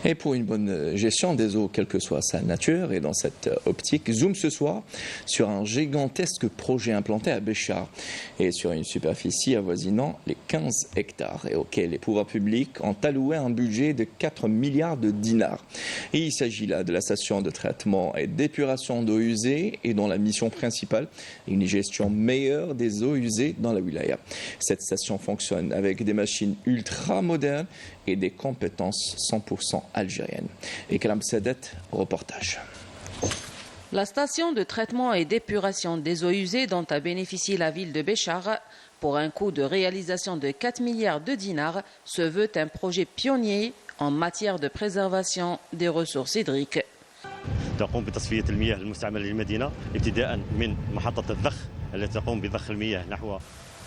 Et pour une bonne gestion des eaux, quelle que soit sa nature, et dans cette optique, zoom ce soir sur un gigantesque projet implanté à Béchar et sur une superficie avoisinant les 15 hectares et auquel les pouvoirs publics ont alloué un budget de 4 milliards de dinars. Et il s'agit là de la station de traitement et d'épuration d'eau usée et dont la mission principale est une gestion meilleure des eaux usées dans la wilaya. Cette station fonctionne avec des machines ultra modernes et des compétences 100% algériennes. Et Kalam Sadet, reportage. La station de traitement et d'épuration des eaux usées dont a bénéficié la ville de Béchar pour un coût de réalisation de 4 milliards de dinars se veut un projet pionnier en matière de préservation des ressources hydriques. تقوم بتصفية المياه المستعملة للمدينة ابتداء من محطة الضخ التي تقوم بضخ المياه نحو.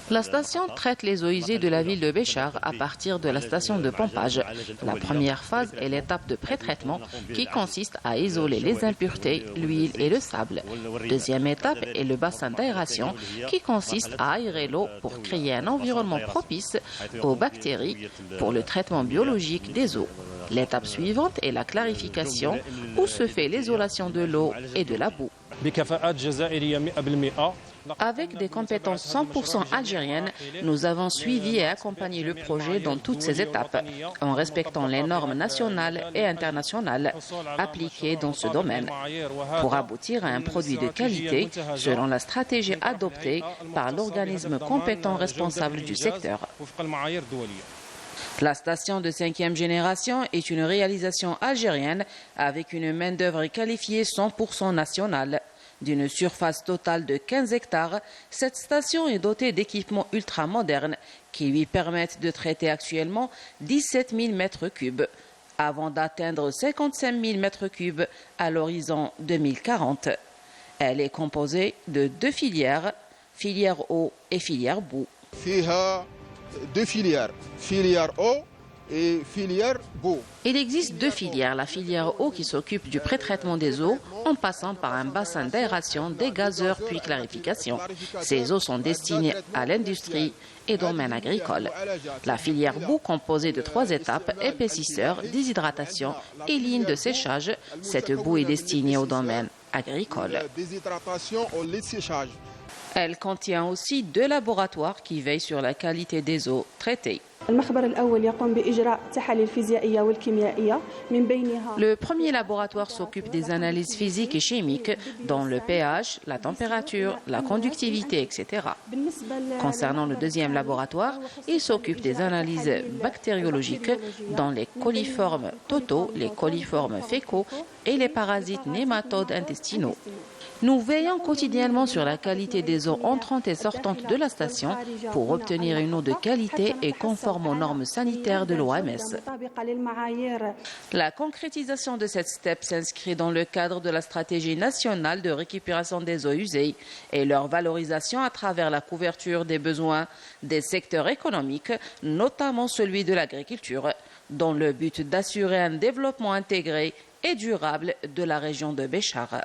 La station traite les eaux usées de la ville de Béchar à partir de la station de pompage. La première phase est l'étape de pré-traitement qui consiste à isoler les impuretés, l'huile et le sable. Deuxième étape est le bassin d'aération qui consiste à aérer l'eau pour créer un environnement propice aux bactéries pour le traitement biologique des eaux. L'étape suivante est la clarification où se fait l'isolation de l'eau et de la boue. Avec des compétences 100% algériennes, nous avons suivi et accompagné le projet dans toutes ses étapes, en respectant les normes nationales et internationales appliquées dans ce domaine, pour aboutir à un produit de qualité selon la stratégie adoptée par l'organisme compétent responsable du secteur. La station de 5e génération est une réalisation algérienne avec une main-d'œuvre qualifiée 100% nationale. D'une surface totale de 15 hectares, cette station est dotée d'équipements ultramodernes qui lui permettent de traiter actuellement 17 000 mètres cubes, avant d'atteindre 55 000 mètres cubes à l'horizon 2040. Elle est composée de 2 filières, filière eau et filière boue. Il y a 2 filières, filière eau et filière boue. Il existe 2 filières, la filière eau qui s'occupe du pré-traitement des eaux en passant par un bassin d'aération, dégazeur puis clarification. Ces eaux sont destinées à l'industrie et domaine agricole. La filière boue composée de 3 étapes, épaississeur, déshydratation et ligne de séchage. Cette boue est destinée au domaine agricole. Elle contient aussi 2 laboratoires qui veillent sur la qualité des eaux traitées. Le premier laboratoire s'occupe des analyses physiques et chimiques, dont le pH, la température, la conductivité, etc. Concernant le deuxième laboratoire, il s'occupe des analyses bactériologiques, dont les coliformes totaux, les coliformes fécaux et les parasites nématodes intestinaux. Nous veillons quotidiennement sur la qualité des eaux entrantes et sortantes de la station pour obtenir une eau de qualité et conforme aux normes sanitaires de l'OMS. La concrétisation de cette STEP s'inscrit dans le cadre de la stratégie nationale de récupération des eaux usées et leur valorisation à travers la couverture des besoins des secteurs économiques, notamment celui de l'agriculture, dans le but d'assurer un développement intégré et durable de la région de Béchar.